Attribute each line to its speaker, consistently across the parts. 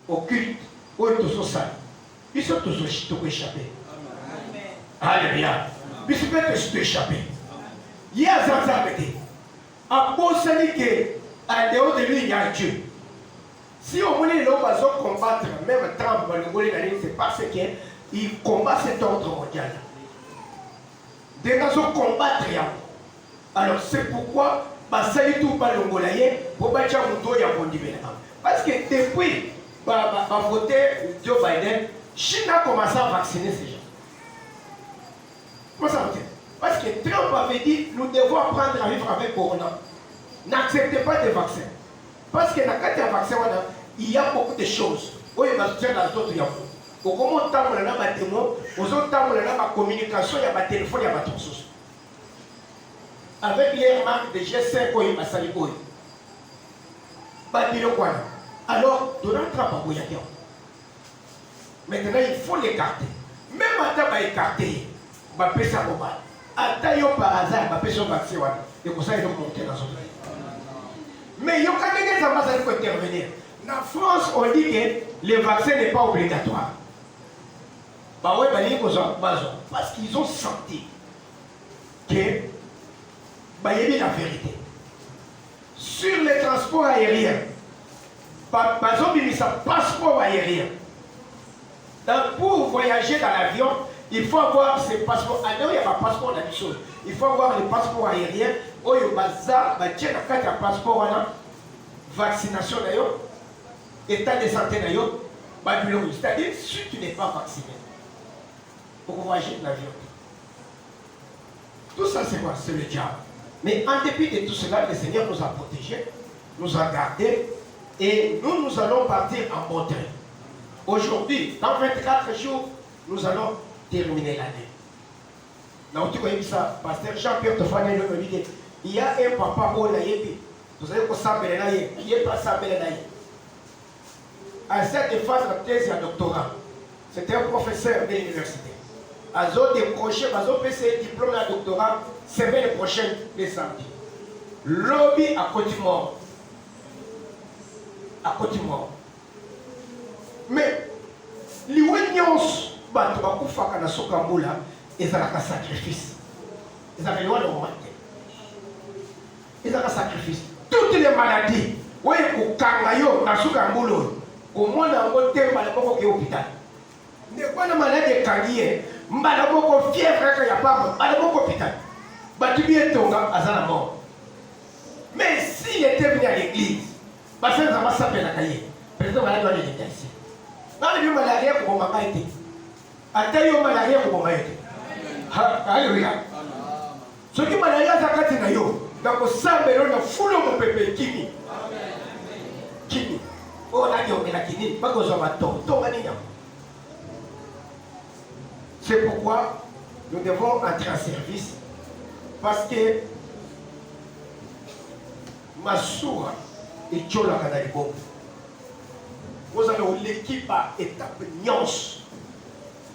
Speaker 1: occulte, où est tout ça? Ils sont tous échappés. Alléluia. Ils sont tous échappés. Il y a Zanzan Bété. À Bosani, à dehors de lui, il y a Dieu. Si on voulait combattre, même Trump, c'est parce qu'il combat cet ordre mondial. Des gens combattre. Alors c'est pourquoi Basali tout Balongolaye, pour battre Mouto Yabondibé. Parce que depuis voté Joe Biden, Chine a commencé à vacciner ces gens. Comment ça veut dire? Parce que Trump avait dit nous devons apprendre à vivre avec Corona. N'acceptez pas des vaccins. Parce que dans le vaccin, il y a beaucoup de choses. Oui, il y a d'autres. Comment on t'a mis dans la démo, on t'a mis dans la communication, il y a des téléphones, il y a des choses. Avec les marques de G5, il y a des saliboy. Alors, Donald Trump a voyagé. Maintenant, il faut l'écarter. Même à ta écarter, il va payer sa bombe. À ta par hasard, il va payer son vaccin. Et comme ça, il va monter dans son pays. Mais il y a des gens qui vont intervenir. En France, on dit que le vaccin n'est pas obligatoire. Parce qu'ils ont senti que y avait la vérité. Sur les transports aériens, par exemple, il y a un passeport aérien. Donc, pour voyager dans l'avion, il faut avoir ces passeports. Alors, il y a un passeport dans les choses. Il faut avoir les passeports aériens. Il y a un passeport, vaccination d'ailleurs, état de santé d'ailleurs. C'est-à-dire, si tu n'es pas vacciné, pour voyager dans l'avion. Tout ça, c'est quoi? C'est le diable. Mais en dépit de tout cela, le Seigneur nous a protégés, nous a gardés, et nous allons partir en bon train. Aujourd'hui, dans 24 jours, nous allons terminer l'année. Dans tout cas, pasteur Jean-Pierre Tofane me dit il y a un papa au Naïbi. Vous savez qu'on s'appelle Naïbi. Qui est pas s'appelle Naïbi. À cette phase de thèse et de doctorat, c'était un professeur de l'université. Ils ont décroché, ils ont fait ses diplômes de doctorat semaine prochaine, le samedi. Lobby à Côte-Mort. À Côte-Mort. Mais, les Wanyons, ils ont fait un sacrifice. Ils avaient loin de remarquer. Ils ont fait un sacrifice. Toutes les maladies, oui, au Kangayo, dans Soukambulo, au moins dans le terme, il y a beaucoup d'hôpital. Ne pas de maladie Kangier, il y a beaucoup de fièvre, il y a pas de beaucoup d'hôpital. Tu viens de tomber à la mort. Mais s'il était venu à l'église, parce que ça va s'appeler la cahier, peut-être qu'on va aller ici. Dans le malaria, on va pas été. À taille au malaria, on va été. Alléluia. Ce qui malaria, ça va être yo. Donc, on s'appelle le foule mon pépé, Kimi. Kimi. Oh, là, il y a Kimi. Pas que ça va tomber. C'est pourquoi nous devons entrer en service. Parce que ma soeur est Tchola Kanalibo. Vous allez l'équipe à étape Nyons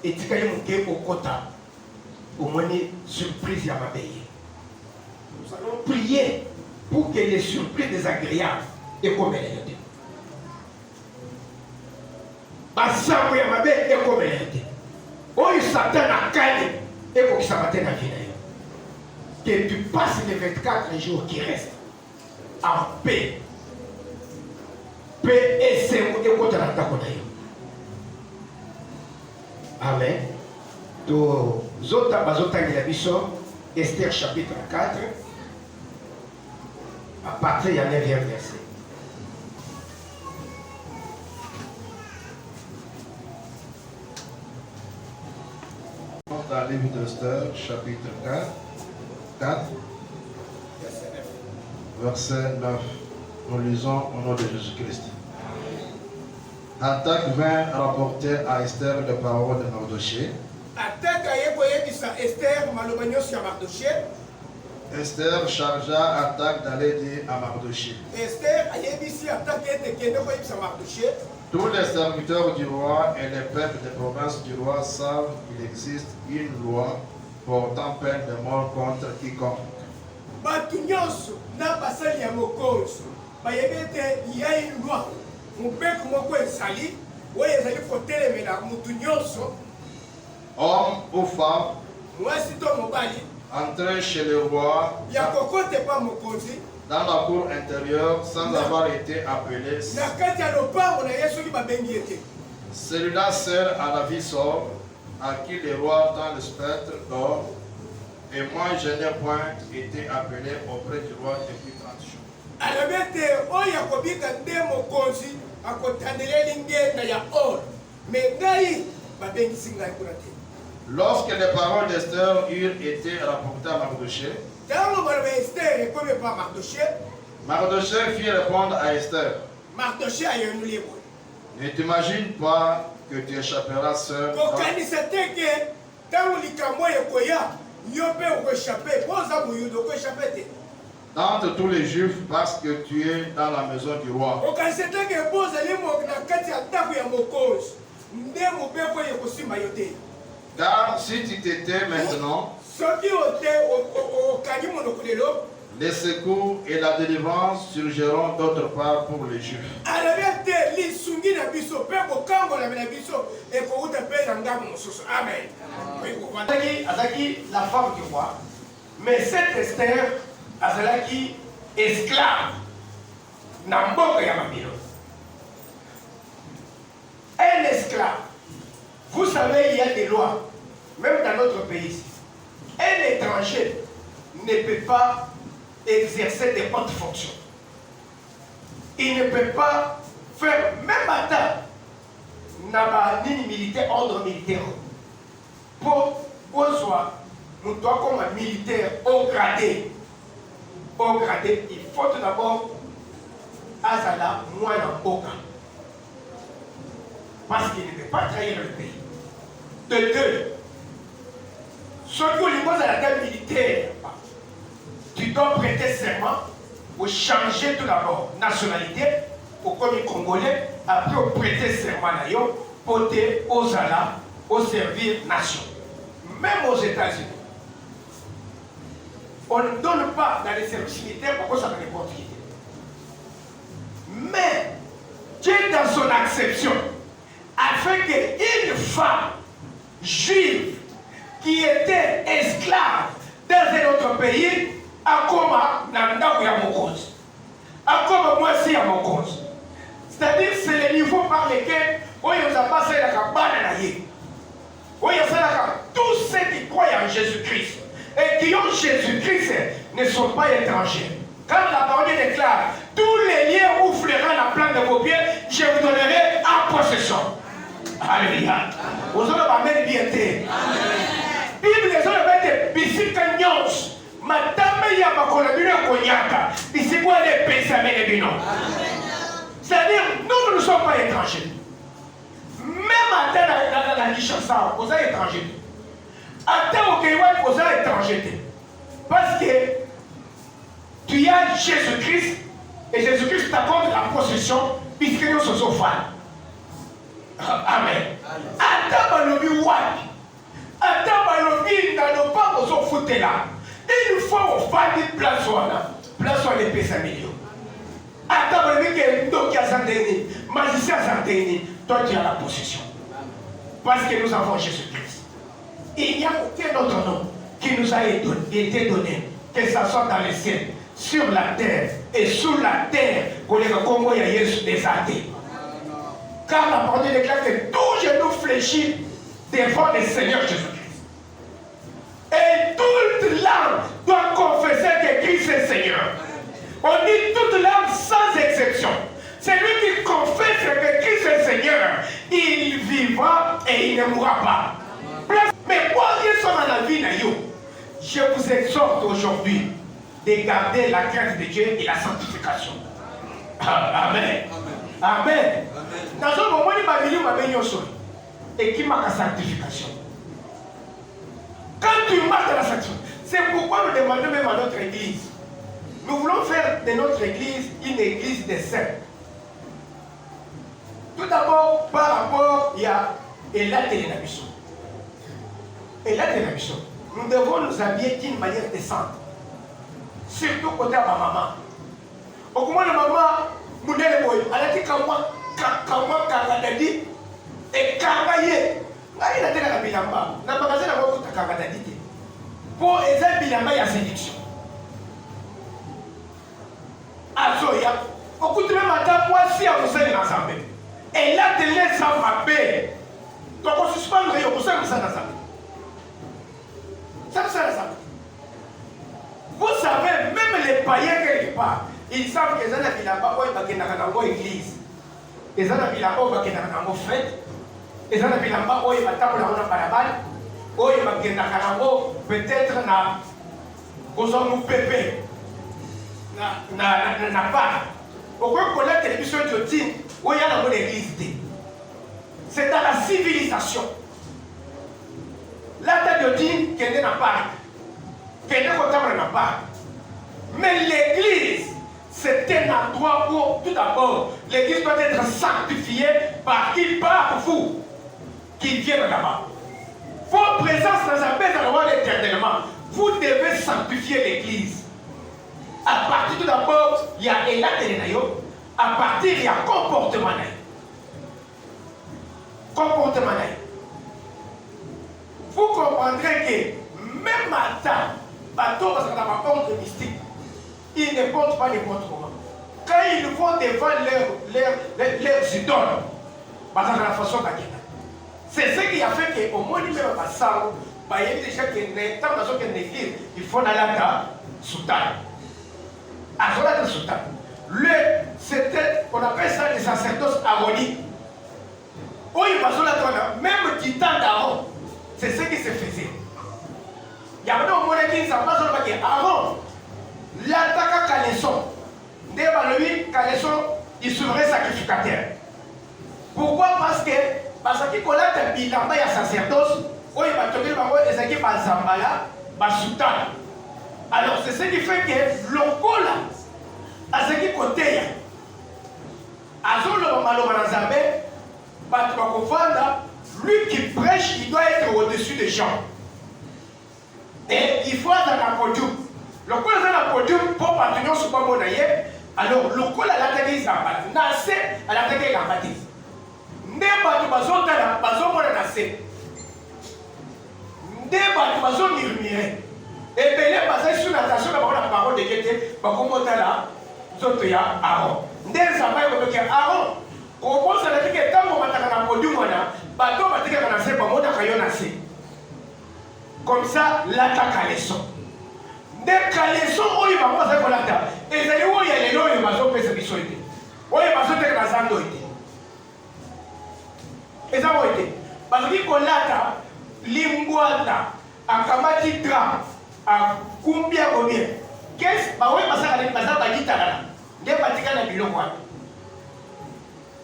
Speaker 1: et Tikaïmouké au Kota pour mener surprise à ma pays. Nous allons prier pour que les surprises désagréables et comme elles étaient. Basambo ya mabe et comme elles étaient. Oh, Satan a calé et pour que ça matin à vie. Que tu passes les 24 jours qui restent en paix. Paix et c'est où contre la taconaïo. Amen. Donc, Zota Bazota de la Bishop, Esther chapitre 4, à partir du 9e verset.
Speaker 2: Dans le livre d'Esther, chapitre 4, verset 9. Nous lisons au nom de Jésus-Christ. Attaque vint rapporter à Esther les paroles de Mardoché. Esther chargea Attaque d'aller dire à Mardoché. Tous les serviteurs du roi et les peuples des provinces du roi savent qu'il existe une loi portant peine de mort contre quiconque.
Speaker 3: Il y a une loi
Speaker 2: Homme ou femme, entrer chez le roi dans la cour intérieure sans avoir été appelé. Celui-là sert à la vie sobre, à qui le roi dans le spectre d'or. Et moi, je n'ai point été appelé auprès du roi depuis 30 jours. Lorsque les paroles d'Esther eurent été rapportées à Mardochée, Mardochée fit répondre à Esther: ne t'imagine pas que tu échapperas seul d'entre tous les Juifs parce que tu es dans la maison du roi. Car si tu t'étais maintenant, les secours et la délivrance surgiront d'autre part pour les Juifs.
Speaker 1: Azaki, la femme du roi, mais cette Esther, Azalaki, esclave, Namboka Yamabilo. Un esclave, vous savez, il y a des lois, même dans notre pays. Un étranger ne peut pas exercer des hautes fonctions. Il ne peut pas faire, même à temps, ni militaire, ordre militaire. Pour soi, nous doit comme un militaire au gradé, il faut tout d'abord Azala, moins en Boka. Parce qu'il ne peut pas trahir le pays. De deux, surtout les mots à la table militaire, tu dois prêter serment pour changer tout d'abord nationalité, pour comme Congolais, après pour prêter serment pour te Ozala, au servir nation. Même aux États-Unis, on ne donne pas dans les services militaires pourquoi ça ne n'importe qui. Mais Dieu dans son acception a fait qu'une femme juive qui était esclave dans un autre pays a comme Nanda ou Yamokoz. A comme moi aussi Yamokoz. C'est-à-dire c'est le niveau par lequel on nous a passé la cabane à la tous ceux qui croient en Jésus-Christ et qui ont Jésus-Christ ne sont pas étrangers. Quand la parole déclare, tous les liens où fleurira la plante de vos pieds, je vous donnerai en possession. Alléluia. Vous allez m'amener bien. Bible les autres mettent bisika nyons. Madame ya makola bino konyaka. Bisiko les pensaments de bino. C'est-à-dire, nous ne sommes pas étrangers. Même à la Kinshasa, vous êtes étranger. À terre au Kenya, vous êtes étranger. Parce que tu as Jésus-Christ et Jésus-Christ t'accorde la possession puisque nous sommes fans. Amen. À terre, balobi wapi. À terre, balobi n'allons pas aux foutre là. Une fois au fan de place les pèse à millions. À terre, balobi que donc à Zandeni, magicien Zandeni. Toi, tu as la possession. Parce que nous avons Jésus-Christ. Il n'y a aucun autre nom qui nous a été donné, que ce soit dans les cieux, sur la terre et sous la terre, pour les Congo et Jésus des athées. Car la parole déclare que tout genou fléchit devant le Seigneur Jésus-Christ. Et toute langue doit confesser que Christ est Seigneur. On dit toute langue sans exception. C'est lui qui confesse que Christ est Seigneur. Il vivra et il ne mourra pas. Mais quoi qu'ils sont dans la vie, je vous exhorte aujourd'hui de garder la crainte de Dieu et la sanctification. Amen. Amen. Dans un moment, il m'a dit et qui marque la sanctification. Quand tu marques la sanctification, c'est pourquoi nous demandons même à notre église. Nous voulons faire de notre église une église des saints. Tout d'abord, par rapport, il y a Elat et Nabiso. Elat et Nabiso. Nous devons nous habiller d'une manière décente. Surtout côté à ma maman. Au moment de maman, elle a dit qu'à moi, kakama kakadadi ekamaye ngai natekaka bilamba na magasin na bakuta kakadadi te mpo eza bilamba ya séduction azoya okuti meme ata mwasi ya mosali na nzambe elatelesa mabe tokosuspendre yo kosala mosala na nzambe ça na nzambe. Vous savez, même les païens quelque part, ils savent que les gens qui n'ont pas église, les gens qui n'ont pas fête, les gens qui n'ont pas peut-être na pépé na pas. Pourquoi qu'on a télévision de Tine où il y a l'église? C'est dans la civilisation. La tête de Tine qui n'est pas. Mais l'église, c'est un endroit où, tout d'abord, l'église doit être sanctifiée par qui? Par vous, qui viennent là-bas. Vos présences dans un pays dans le monde éternellement, vous devez sanctifier l'église. À partir tout d'abord, il y a Elat Elenayo, à partir il y a comportement. Comportement. Vous comprendrez que même à temps, bateau parce qu'on a ma honte mystique, ils ne portent pas n'importe comment. Quand ils vont devant leurs idoles, parce que la façon d'agir. C'est ce qui a fait qu'au moins, il y a pas ça, il y a déjà qu'une église, il faut aller à Soudan. À Soudan. C'était, on appelle ça les sacerdoces aroniques. Oui, même du temps d'Aaron, c'est ce qui se faisait. Il y a un moment qui s'est passé Aaron, l'attaque Caleçon, lui, Caleçon, il serait sacrificateur. Pourquoi? Parce qu'il connaît un bilan, il y a sacerdoce, où il va tomber les équipes à Zambala, à Soudan. Alors c'est ce qui fait que l'Ongola, à ce qui côté, à Zolo Malomanazabe, lui qui prêche, il doit être au-dessus des gens. Et il faut être dans la podium. Le coup est dans la podium pour partenir sur le monde. Alors, le coup est à l'attaque des ambassades. Nassé à l'attaque des ambassades. N'est-ce pas de la bason pour la nassé. N'est-ce pas de bason murmuré. Et bien, les bases sur la station de la parole de Dieu, par contre, là, il y a Aaron. N'est-ce pas de Aaron? Comment ça veut dire que tant qu'on va dans la podium, bateau va dire qu'on a fait pour moi nassé. Comme ça, l'attaque à leçon. Dès qu'à leçon, il va pas faire l'attaque. Et c'est où il y a les noms, il va se faire ce qu'il faut. Il va se faire la zando. Et ça va être. Parce qu'il faut l'attaque, l'imboata, à Kamati Dra, à Kumbia Gobien. Qu'est-ce que oui, parce que la zamba dit là. Des bâtiments dans le bilan.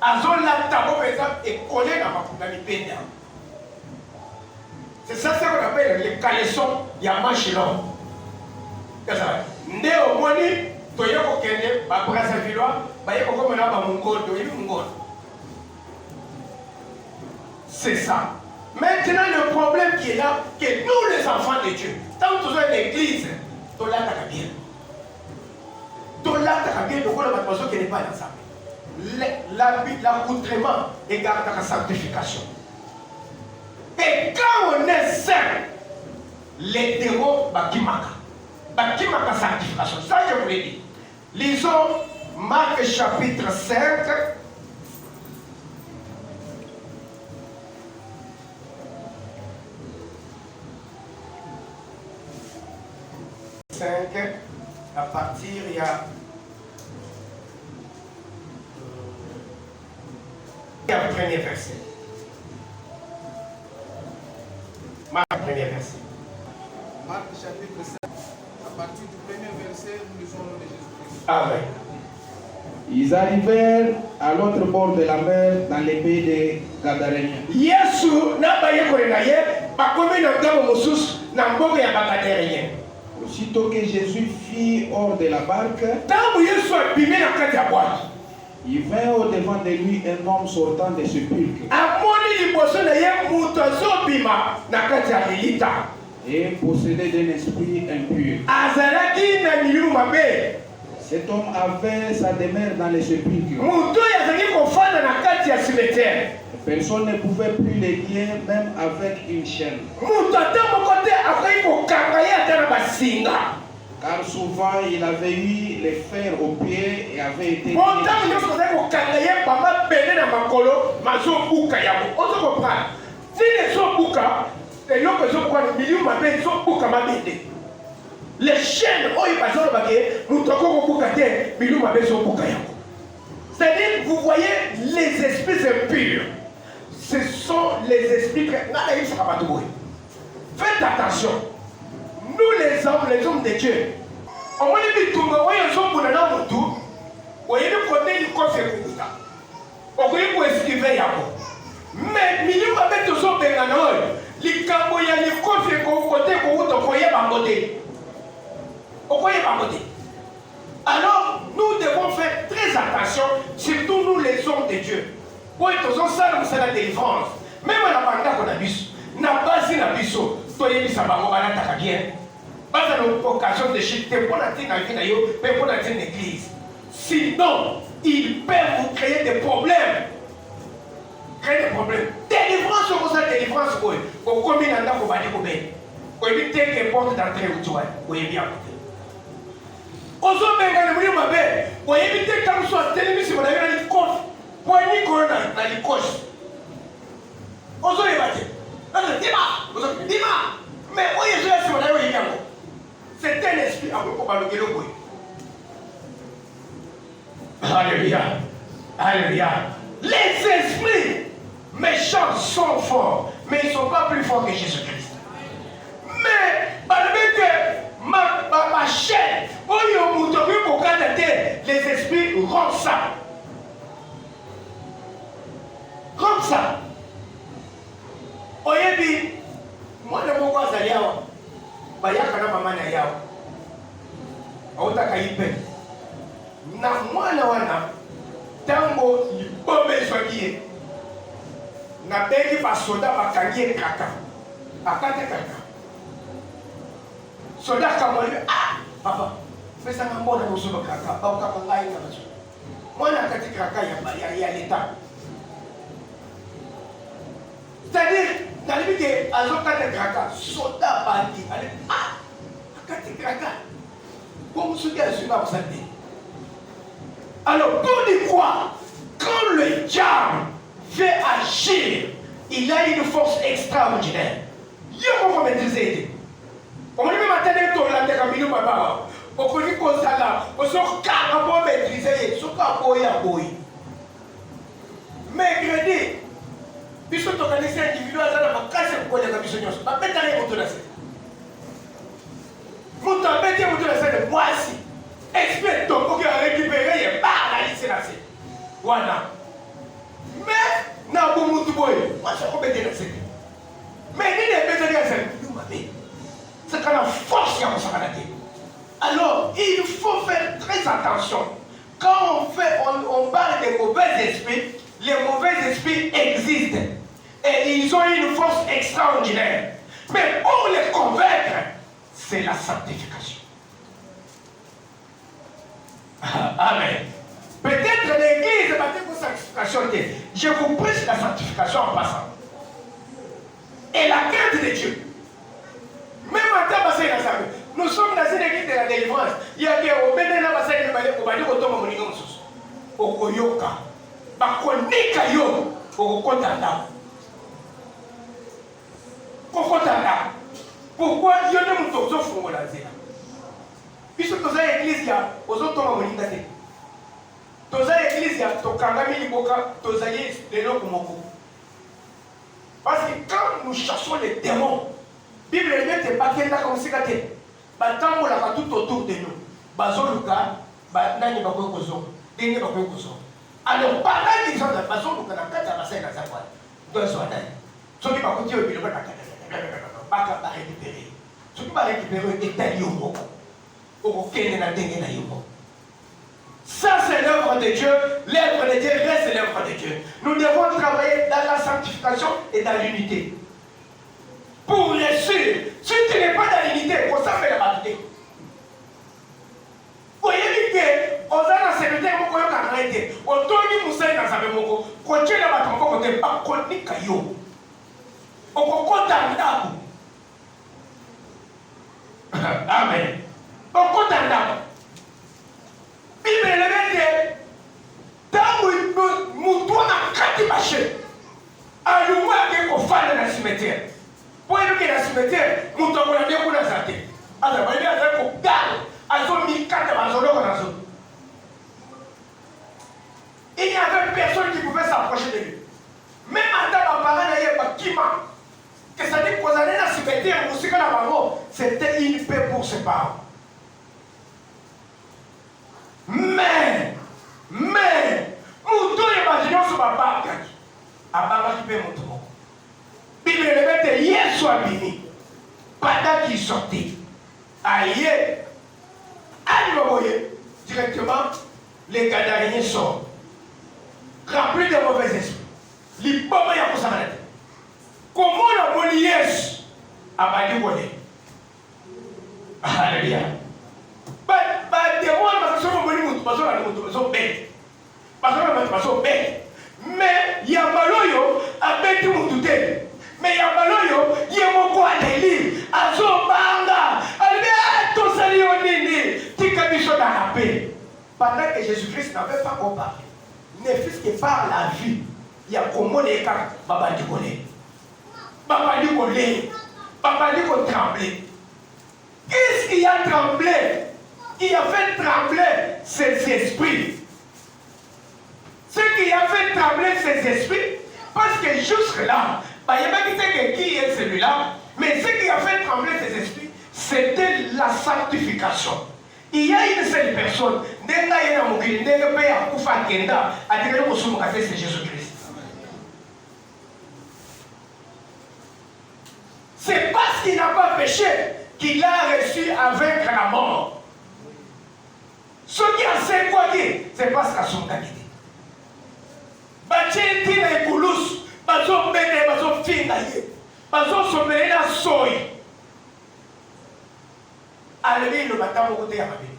Speaker 1: À zone l'attaque, par exemple, est collé dans ma pédale. C'est ça qu'on appelle les caleçons Yamashilon. C'est ça. Né au Moni, Toyoko Kende, Babrasa Villois, Bayeko Komena Bamungo, Mungo. C'est ça. Maintenant, le problème qui est là, que nous les enfants de Dieu, tant que nous sommes l'église, tout là t'as bien. Tout là t'as bien, donc on a besoin qui n'est pas dans ça. L'accoutrement égale la sanctification. Et quand on est saint, les démons, bakimaka sanctification. Ça, je vous l'ai dit. Lisons Marc chapitre 5. À partir, il y a le premier verset. Marc, premier verset.
Speaker 3: Marc chapitre 5, à partir du premier verset, nous lisons le nom de Jésus-Christ.
Speaker 1: Amen.
Speaker 4: Ils arrivèrent à l'autre bord de la mer dans les pays des Gadaréniens.
Speaker 1: Yesu n'a pas eu de naïe, pas comme un homme mosus n'a pas eu de Gadaréniens.
Speaker 4: Aussitôt que Jésus fit hors de la barque,
Speaker 1: tant que Yesu a pimé la carte à boire.
Speaker 4: Il vint au devant de lui un homme sortant des sépulcres. Et possédé d'un esprit impur. Cet homme avait sa demeure dans les sépulcres.
Speaker 1: kovanda na kati ya cimetière.
Speaker 4: Personne ne pouvait plus les lier même avec une chaîne.
Speaker 1: Mutu ata moko te akoki kokanga ye ata na basinga.
Speaker 4: Car souvent il avait eu les fers aux pieds et avait été lié.
Speaker 1: Ntango nyonso kozali kokanga ye bamba pene na makolo mazobuka yango. Ozo comprendre. Tine ezobuka eloko ezokwana milieu mabe ezobuka mabende. Les chaînes oyo bazolobake mutu akoki kobuka te milieu mabe ezobuka yango. C'est-à-dire, vous voyez, les esprits impurs, ce sont les esprits. Faites attention. Nous, les hommes de Dieu, on va dire que nous sommes tous on va esquiver. Mais, milieu avec tous les les camboyens, les coffres, alors, nous devons faire très attention, surtout nous les hommes de Dieu. Oui, tous ensemble, c'est la délivrance. Même à la bande qu'on a bis, n'a pas si la biso, toi y est ça va la bien. Pas à l'occasion de chuter pour la tine à vie, mais pour la tine d'église. Sinon, ils peuvent vous créer des problèmes. Créer des problèmes. Délivrance, on ça délivrance, oui. Au combien d'années qu'on va dire qu'on est. Vous évitez que porte d'entrée où tu vois, vous bien. Ozo benga le mwenye mabe, wa yebite kama so telemi si mwana yana likof, wa ni corona na likosh. Ozo yebate. Ozo dima. Mais oye zo yasi mwana yana yango. C'est un esprit à propos balogelo boy. Alléluia. Alléluia. Les esprits méchants sont forts, mais ils ne sont pas plus forts que Jésus-Christ. Mais ma chaîne, les esprits rompent ça. Comme ça. Oyebi, moi je ne vois pas ça. Bayaka na mama na yao. Autaka ipe. Na mwana wana tango libombe sokie. Na bengi basoda bakangie kaka. Akate kaka. Soda kamoli papa. Pesa ngambona musuba kaka. Au kama ngai na bacho. Mwana kati kaka ya leta. C'est-à-dire, dans le but azokate kaka, soda bandi. Allez, akate kaka. Comme ce gars sur la santé. Alors, pour dire quoi? Quand le diable fait agir, il a une force extraordinaire. Il y a comment maîtriser. On dit matin de ton la terre à baba. On connaît qu'on ça là. On sort carrément maîtriser. Sur quoi boy à boy. Mais crédit. Ils sont organisés individuels dans la casse pour les commissions. Ma bête à l'époque de la scène. Mon temps bête à l'époque de la scène. Voici. Expert donc pour récupérer et bah la liste là c'est. Voilà. Mais n'a pas mon boy. Moi je peux bête la scène. Mais il est bête la scène. C'est quand la force qui a alors, il faut faire très attention. Quand on parle des mauvais esprits, les mauvais esprits existent. Et ils ont une force extraordinaire. Mais pour les convaincre, c'est la sanctification. Amen. Peut-être l'église est battue pour sanctification. Je vous prêche la sanctification en passant. Et la crainte de Dieu. Même en temps passé dans sa vie, nous sommes dans une église de la délivrance. Il y a des gens qui ont été au Koyoka. Bakonika yo, au Kotanda. Pourquoi il y a des gens qui font la zéla? Puisque dans l'église, aux autres hommes, dans l'église, parce que quand nous cherchons les démons, la Bible ne met pas qu'il y a comme si il y a tout autour de nous. Bazoluka, nani bakwe kozo, denge bakwe kozo. Alors par là ils ont la bazoluka na kata basai na zakwa. Donc so atani. Soki bakuti au biloko na kata. Baka ba récupérer. Soki ba récupérer etali yombo. Oko kende na denge na yombo. Ça c'est l'œuvre de Dieu. L'œuvre de Dieu reste l'œuvre de Dieu. Nous devons travailler dans la sanctification et dans l'unité. Pour réussir, si tu n'es pas dans l'unité, on s'en fait la bataille. Vous voyez que on a dans ce temps, on a arrêté. Otoni musai na zabe moko. Koche na bato moko te ba konika yo. Okokota ndako. Amen. Okokota ndako. Bible lebete. Tangu mutu na kati bashe. Alumwa ke kofana na cimetière. Pour éduquer la cimetière, mutu akona nde kuna zate. Aza bali aza ko dal. Azo mi kata bazolo na zo. Il n'y avait personne qui pouvait s'approcher de lui. Même à ta parole, il y a pas qui m'a. Que ça dit qu'on allait dans ce cimetière, c'était une paix pour ses parents. Mais, Moutou imaginons sur ma barque. Ababa qui peut monter. Bible le mette hier soit béni. Pendant qu'il sortait. Aïe. Aïe, directement, les Gadariniens sortent. Remplis de mauvais esprits. Les pauvres y a pour s'arrêter. Comment la moliesse a pas dit voler? Alléluia. Bah, des mois, parce que sont bêtes. Parce que sont bêtes. Mais il y a maloyo a bêté mon tout. Mais il y a maloyo, il y a mon quoi à l'élire. À son banga. Allez, tout ça, il y a un nini. Tika bicho dans la paix. Pendant que Jésus-Christ n'avait pas comparé. Ne fût-ce que par la vie, il y a comment les cas, Baba dit qu'on est. Baba dit qu'on est. Baba dit qu'on tremblait. Qu'est-ce qui a tremblé? Qui a fait trembler ces esprits? Ce qui a fait trembler ces esprits, parce que jusque-là, il n'y a pas qui est celui-là, mais ce qui a fait trembler ces esprits, c'était la sanctification. Il y a une seule personne, c'est Jésus-Christ. C'est parce qu'il n'a pas péché qu'il a reçu à vaincre la mort. Ce qui a fait quoi dire, c'est parce qu'à son qualité. Bacheti na écoulous, bazo bene, bazo fingaye, bazo sommeiller na soy. Alléluia, le matin au côté à ma vie.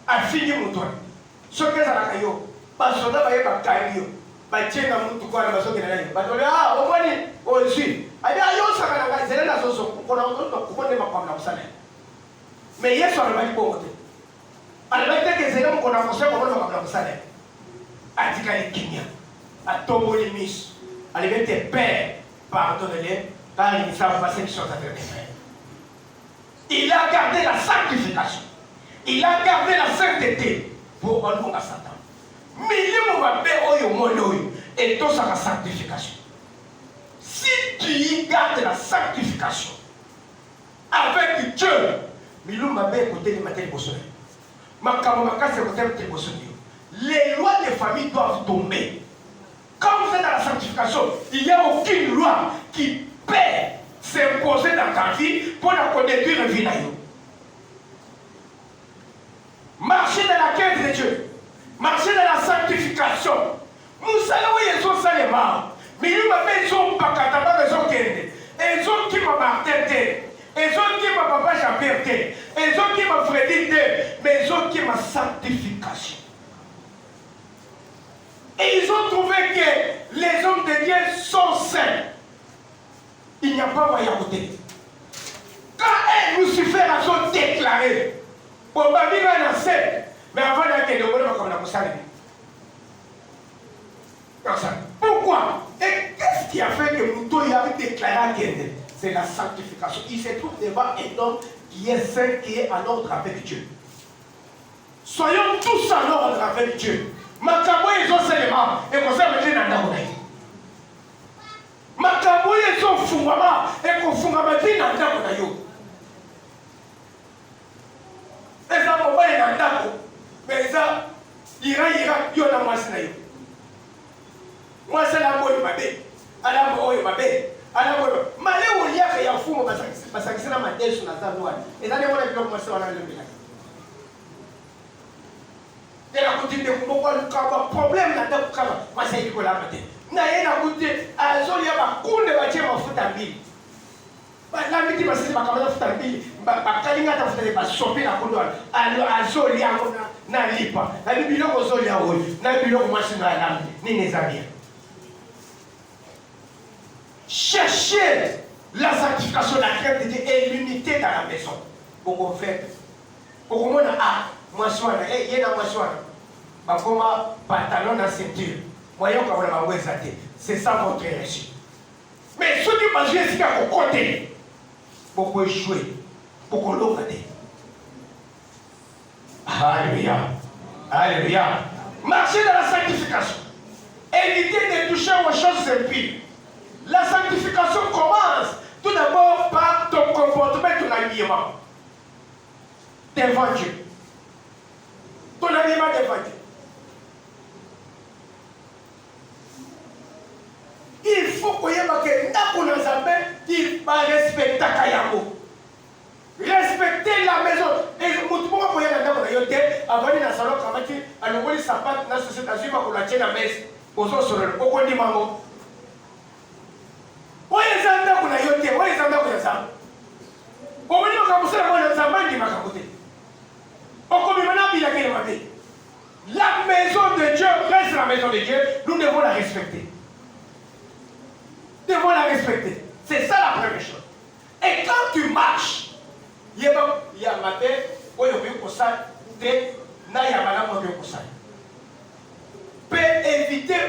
Speaker 1: A fini mon toit. Ce que ça a caillou, bazo na baye bakayo, bacheti na mutu kwa na bazo kenana. Bazo ah, au moins ni, aussi. Abi ayo ça kana ka zela na soso, kona ko ne makwa na kusana. Mais Yesu anabaki kwa wote. Anabaki que zela mko na kosa kwa makwa na kusana. Atika ni kimya. À tomber mis, à les mettre père, pardonnez-les, car ils ne savent pas ce qu'ils sont en train de faire. Il a gardé la sanctification. Il a gardé la sainteté pour honner à Satan. Millions va faire oyo monoyo et tout ça la sanctification. Si tu gardes la sanctification avec Dieu, millions va faire côté les matériaux pour soleil. Les lois des familles doivent tomber. Quand vous êtes dans la sanctification, il n'y a aucune loi qui peut s'imposer dans ta vie pour la détruire la vie. Marchez dans la quête de Dieu. Marchez dans la sanctification. Nous savons qu'ils sont salement. Mais ils sont pas capables de se faire. Ils ont qui m'a martelé. Ils ont qui m'a papa Jean-Pierre. Ils ont qui m'a Frédéric. Mais ils ont qui m'a sanctification. Et ils ont trouvé que les hommes de Dieu sont saints. Il n'y a pas moyen de côté. Quand Lucifer a sont déclaré, pour ma vie va naître, mais avant d'aller de l'eau, comme la moussale. Pourquoi? Et qu'est-ce qui a fait que Moutou y avait déclaré à Kende? C'est la sanctification. Il se trouve devant un homme qui est saint, qui est en ordre avec Dieu. Soyons tous en ordre avec Dieu. Makambo ils ont seulement et qu'on s'est mis dans la monnaie. Makambo ils ont fumama et qu'on fumama dit dans la monnaie. Et ça mon père est dans la monnaie. Mais ça ira yo na moi c'est nayo. Moi c'est la bonne ma bé. Ala mo oyo ma bé. Ala mo malé o lia que ya fumo parce que c'est la matin sur la table noire. Et ça ne va pas commencer à le faire. Et la coutume de problème dans le cas, moi c'est du collabé. N'a rien à goûter, à Zolia, ma coule de bâtir ma foot à ville. La miti basisi bakamata futa mbili bakalinga ta futa ba sopi na kondo azoli yango na lipa na biloko zoli yango na biloko machine na lambi nini ezabia. Cherchez la sanctification, la crainte de Dieu et l'unité dans la maison. Pour faire. Pour qu'on a moi soin, il y a moi soin. Comme pantalon dans ceinture. Voyons comment on va exalter. C'est ça votre réussite. Mais ceux qui mangent ici à côté, pour qu'on jouer, pour qu'on l'ouvre. Alléluia. Alléluia. Marchez dans la sanctification. Évitez de toucher aux choses impies. La sanctification commence tout d'abord par ton comportement et ton habillement devant Dieu. Ton habillement devant Dieu. Il faut qu'on y ait marqué, il va respecter Kayamo. Respecter la maison. Et tout le monde peut y aller dans la yote, avant de la salon, quand tu as le bon sapin, dans ce société, tu vas la la messe, aux autres sur le coco du mango. Où est les gens qui ont yote? Où est les gens qui ont yote? Au milieu de la maison, il y a un man qui m'a capoté. La maison de Dieu reste la maison de Dieu, nous devons la respecter. Nous devons la respecter. C'est ça la première chose. Et quand tu marches, il y a un matin, peut éviter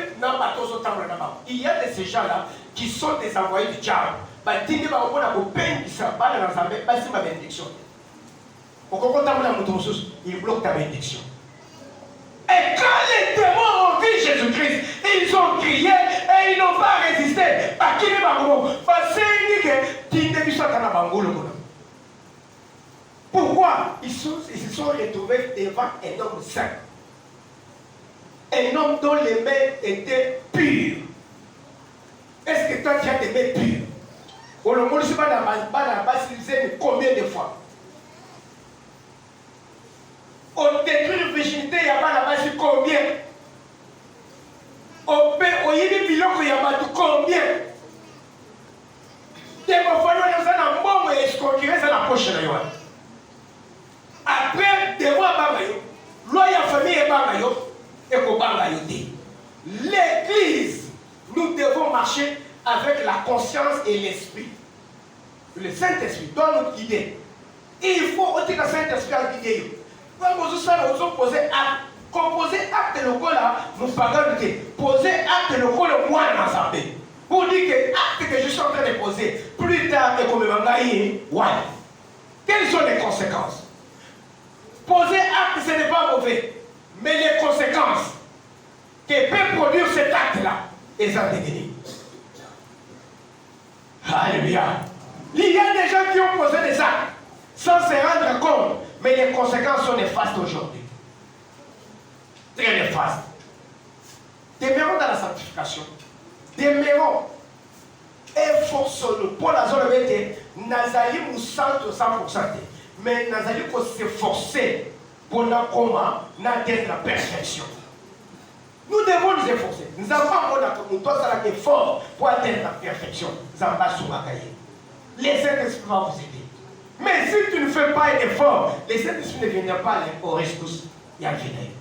Speaker 1: il y a de ces gens-là qui sont des envoyés du diable. Il bloque ta bénédiction. Et quand les démons ont vu Jésus-Christ, ils ont crié et ils n'ont pas résisté. Pourquoi? Ils se sont retrouvés devant un homme saint. Un homme dont les mains étaient pures. Est-ce que toi tu as des mains pures? On ne mange pas dans la base combien de fois? On détruit la virginité, il n'y a pas la base combien? On peut, on y a des bilans qu'il y a pas combien? Des fois, on a un bon et escroquerie, c'est la poche de la. Après, des mois, loya famille et bangayo, et qu'on bangayo. L'église, nous devons marcher avec la conscience et l'esprit. Le Saint-Esprit doit nous guider. Il faut aussi que le Saint-Esprit a guidé. Nous avons posé acte. Composer acte local, nous parlons de poser acte local au moins dans sa paix. Pour dire que l'acte que je suis en train de poser, plus tard, et comme quelles sont les conséquences? Poser acte, ce n'est pas mauvais. Mais les conséquences que peut produire cet acte-là, ils ont déguisé. Alléluia. Il y a des gens qui ont posé des actes sans se rendre compte, mais les conséquences sont néfastes aujourd'hui. Très néfastes. Demeurons dans la sanctification. Demeurons. Efforçons-nous. Pour la zone de Nazali Moussanto 100%. Mais Nazali faut s'efforcer pour nous atteindre la perfection. Nous devons nous efforcer. Nous avons un effort pour atteindre la perfection. Les Saint-Esprit vont vous aider. Mais si tu ne fais pas un effort, les Saint-Esprit ne viendront pas au rescousse. Il y a fini.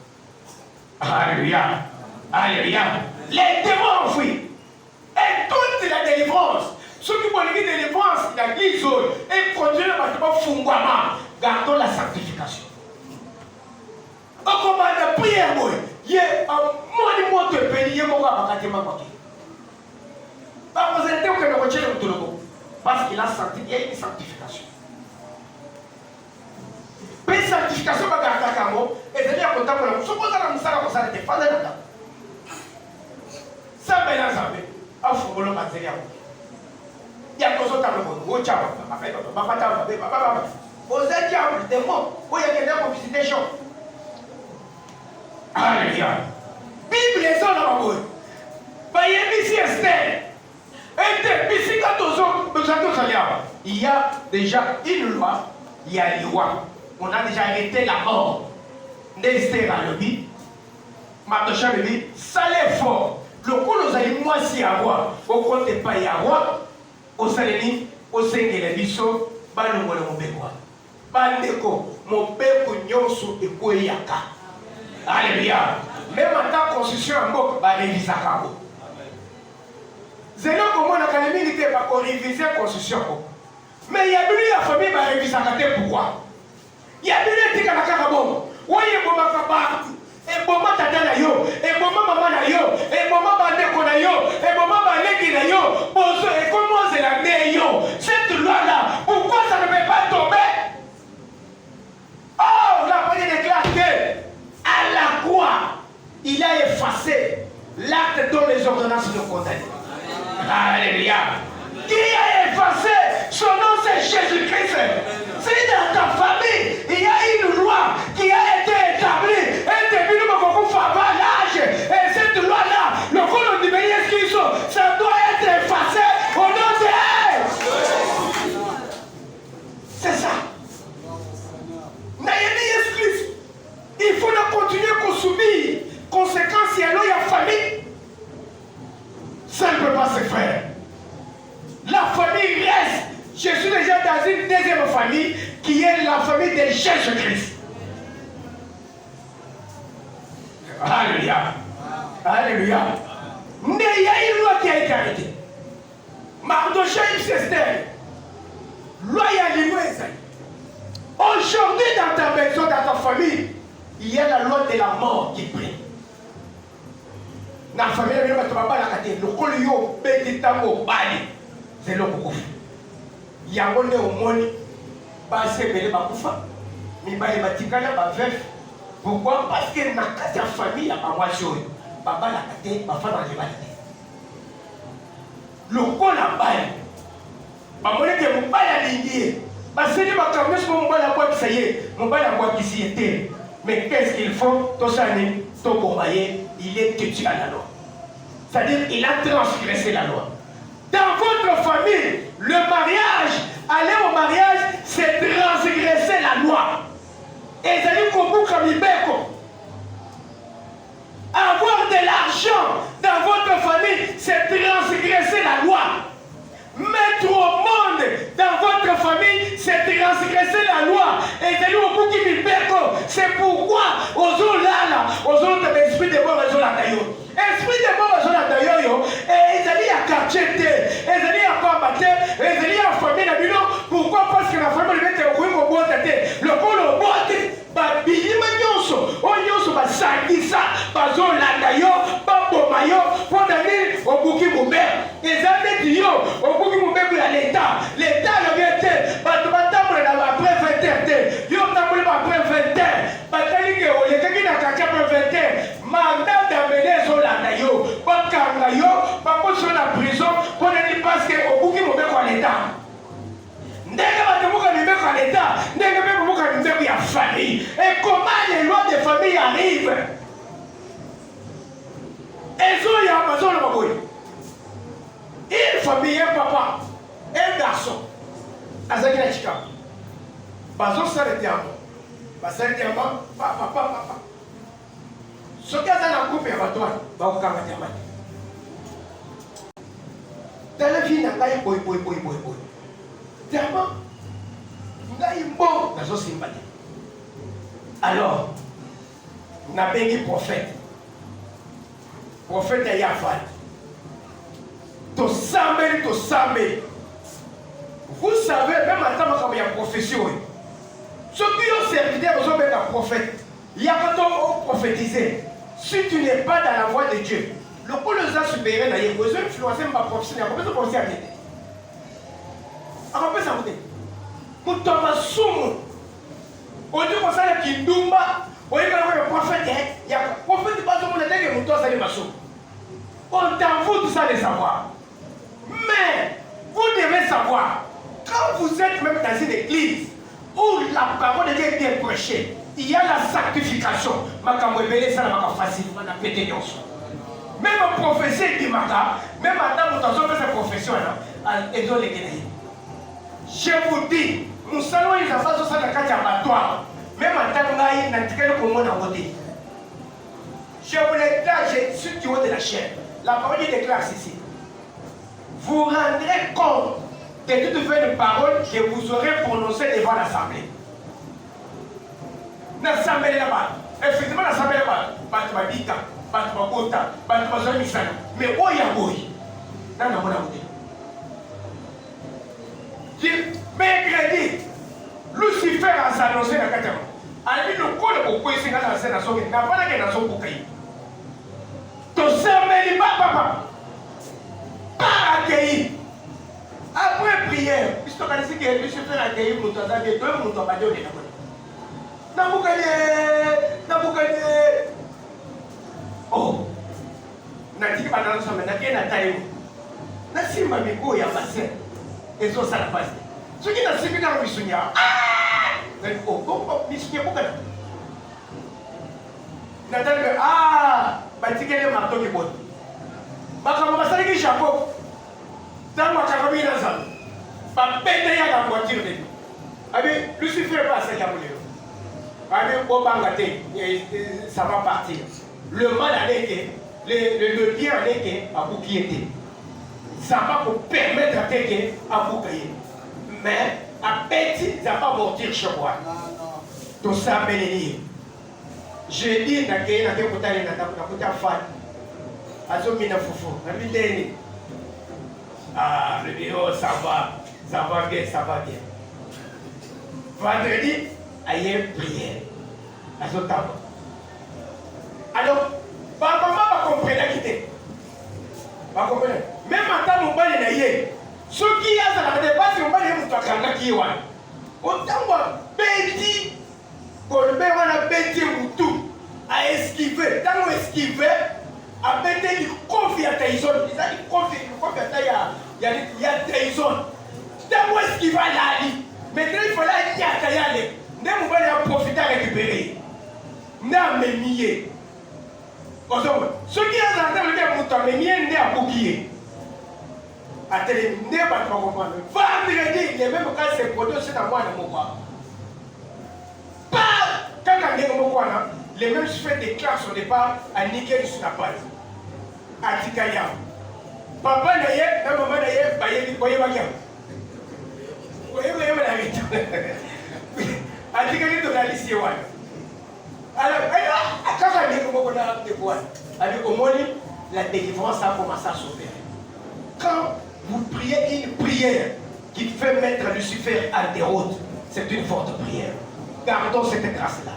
Speaker 1: Alléluia. Alléluia. Les démons ont fui. Et toute la délivrance. Ceux qui vont dire délivrance, il y a 10 autres. Et continuer à faire gardons la sanctification. Au combat de prière, il y a un mot de pays, il y a un mot de pays. Parce qu'il a senti, il y a une sanctification. Mais sanctification, il y a un mot, et c'est bien content pour nous. Suppose que nous sommes en de faire là. Ça, c'est un peu. Il faut que nous fassions. Il y a des choses qui vous êtes diable, démon, vous avez quelqu'un pour visiter les gens. Alléluia. Bible est dans la Bible. Il y a déjà une loi, il y a une loi. On a déjà arrêté la mort. N'hésitez à le dire. Matochan le dit, ça l'est fort. Le coup, nous allons moi si à voir. Au compte pas y avoir. Au saléni, osengela biso balongola mobeko bandeko mobeko nyonso ekoyaka. Alléluia. Même en tant que constitution en mboka barevisaka yango. Zelo komona kala mingi te bakorevize constitution ko. Mais il y a bien la famille barevisaka te pourquoi? Il y a bien etikala kaka bongo. Oye bomaka partout. Eboma tata na yo, eboma mama na yo, eboma bandeko na yo, eboma baleki na yo, bozo et comment c'est la nez yo. Cette loi-là, pourquoi ça ne peut pas tomber? Oh, la Bible déclare que à la croix, il a effacé l'acte dont les ordonnances le condamnent. Alléluia. Qui a effacé? Son nom c'est Jésus-Christ. C'est dans ta famille, il y a une loi qui a été établie. Et cette loi-là, le colon du pays Christ, ça doit être effacé au nom de Jésus. C'est ça. Il faut continuer à subir. Conséquence, il y a la famille. Ça ne peut pas se faire. La famille reste. Je suis déjà dans une deuxième famille qui est la famille de Jésus-Christ. Alléluia. Alléluia. Mais il y a une loi qui a été arrêtée. Mardochée Esther. Loi a aujourd'hui, dans ta maison, dans ta famille, il y a la loi de la mort qui prie. Dans la famille, il y a le colio, petit tango, bali. C'est le coup. Il y a un monde au monde, basé belé bakoufa, mais bali batikala ba veuf. Pourquoi? Parce que dans la famille, il y a pas moi chose. Papa la kate, papa dans les balades. Le col la balle. Papa que mon balle a ligné. Parce que ma caméra sur mon balle à boire qui ça y est, mon balle à boire qui s'y était. Mais qu'est-ce qu'il faut? Tout ça n'est pas combayé. Il est têtu à la loi. C'est-à-dire il a transgressé la loi. Dans votre famille, le mariage, aller au mariage, c'est transgresser la loi. Et ça dit qu'on avoir de l'argent dans votre famille, c'est transgresser la loi. Mettre au monde dans votre famille, c'est transgresser la loi. Et ça dit c'est pourquoi aux autres là, aux autres esprit de mort, aux autres esprit de mort, aux autres et ils allaient à quartier, ils allaient à combattre, ils allaient à famille la bilan. Pourquoi? Parce que la famille met au bout le col au bout. Bilima nyonso, o nyonso basangisa, bazolanda yo, baboma yo, pondani obuki mumbe. Ezande diyo, obuki mumbe ya l'État. L'État le vient, batubatamule na après 20 yo tamule après 20 batali ke olekaki na kaka après 20 mandat d'amener zolanda yo, bakanga yo, bakoso na prison, pondani parce que obuki mumbe kwa l'État. Famille. Et comment les lois de famille arrivent? Elles ont eu un besoin de une famille, un papa, un garçon. Azakina Chika. Bazo s'arrêter à moi. S'arrêter à moi, papa. Ce qu'il y a dans la coupe est à toi. Dans la vie, il y a un boy. Tellement, il y a un bon dans ce sympathie. Alors, on a béni prophète. Prophète est Yafal. To samé. Vous savez, même en tant qu'il y a profession, ceux qui ont servi aux hommes d'un prophète, il y a quand on prophétiser. Si tu n'es pas dans la voie de Dieu, le coup de ça supérieur, il y a besoin d'influencer ma prophétie. Il y a besoin de penser à l'aider. Alors, on peut s'en dire. Pour Thomas Soumou. On dit qu'on s'en est Kindumba. On dit qu'on a un prophète. Il y a un prophète qui passe au monde et qui est un maçon. On t'en fout tout ça de savoir. Mais vous devez savoir, quand vous êtes même dans une église où la parole de Dieu est bien prêchée, il y a la sanctification. Même en prophétie du matin, même en tant que cette profession, je vous dis, nous savons les enfants de la carte abattoir. Même en tant que je vous l'éclaire sur du haut de la chair. La parole déclare ceci. Vous rendrez compte de toutes une parole que vous aurez prononcée devant l'assemblée. L'assemblée là-bas, effectivement, l'assemblée là-bas, Batmabika, Batmabota, Batmazamisana, mais Oyaboy, dans la monnaie. Mercredi, Lucifer a annoncé la catégorie. Alors, il nous connaît pourquoi il s'est lancé dans son pays. Il n'a pas de dans son pays. Ton serment, papa, pas accueilli. Après prière, puisque on a dit que Lucifer a accueilli mon temps, il y a 2 moutons à Dieu. Naboukadé. Oh, n'a dit pas dans son maintenant, il y a un taille. N'a pas dit que il y a passé. Et ça, ça n'a pas été. Ce qui n'a suivi dans le Missounia. Missounia, pourquoi? Nathan, Batika est marteau qui botte. Bakama Basari qui chapeau. Dans ma carabine dans ça. Pas péter à la voiture de lui. Avec Lucifer passe à la voiture. Avec Obangate, ça va partir. Le mal allait que, le bien allait que, à vous qui était. Ça va vous permettre à vous payer. Mais à petit, ça va mortir chez moi. Tout ça, béni. Je dis que je suis fan. Azomina Foufou. Ah, le bureau, ça va bien, ça va bien. Vendredi, il y a une prière. Azotama. Alors, maman va comprendre la quitter. Même maintenant, nous allons aller. Ceux qui ont la dépasse, on va aller à Kanaki. Autant petit, pour le faire, on a petit tout à esquiver. Tant qu'on esquive, à bêter, il confie à Taïson. Il confie à Taïson. Tant qu'on esquive à l'ali. Maintenant, il faut aller à Taïale. Nous allons profiter à récupérer. Nous allons mier. Ceux qui ont la dépasse, on a bouquiller. Attendez, ne pas comprendre. Vendredi, les mêmes cas se produisent dans moi de mon corps. Pas quand on est au Moana, les mêmes faits des classes au départ à Niger sur la base. À Tikaya. Papa d'ailleurs, la maman d'ailleurs, voyez ma gamme. Voyez ma vie. À Tikaya de la lycée. Alors, quand on est au Moana, avec au moins la délivrance a commencé à s'opérer. Quand vous priez une prière qui fait mettre Lucifer à déroute, c'est une forte prière. Gardons cette grâce-là.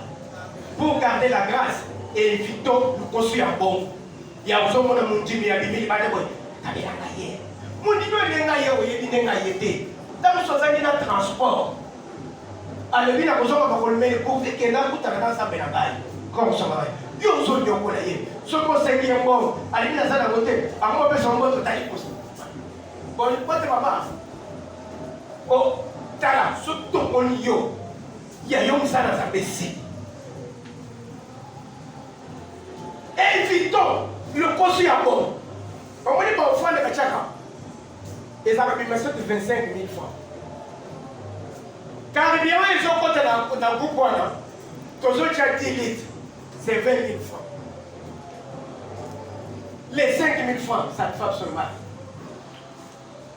Speaker 1: Pour garder la grâce, évitons de construire un bon. Il y a besoin de mon Dieu, il y a des milliers de gens. Mon Dieu, il y a des dans ce transport. Alors, il y a besoin de me mettre pour dire qu'il y a un peu de temps à faire. Comme ça, il y a besoin de me mettre. Ce conseil est bon. Allez, il y a un côté. À moi, je vais me faire. Bon, papa. Oh, tala, surtout on yo. Il y a un ça dans sa baissée. Évitons le conseil à bord. On va dire aux francs de Kachaka. Et ça va me mettre 25 000 francs. Car bien, ils ont compté dans le groupe. Tous les autres 10 litres, c'est 20 000 francs. Les 5 000 francs, ça ne fait absolument rien.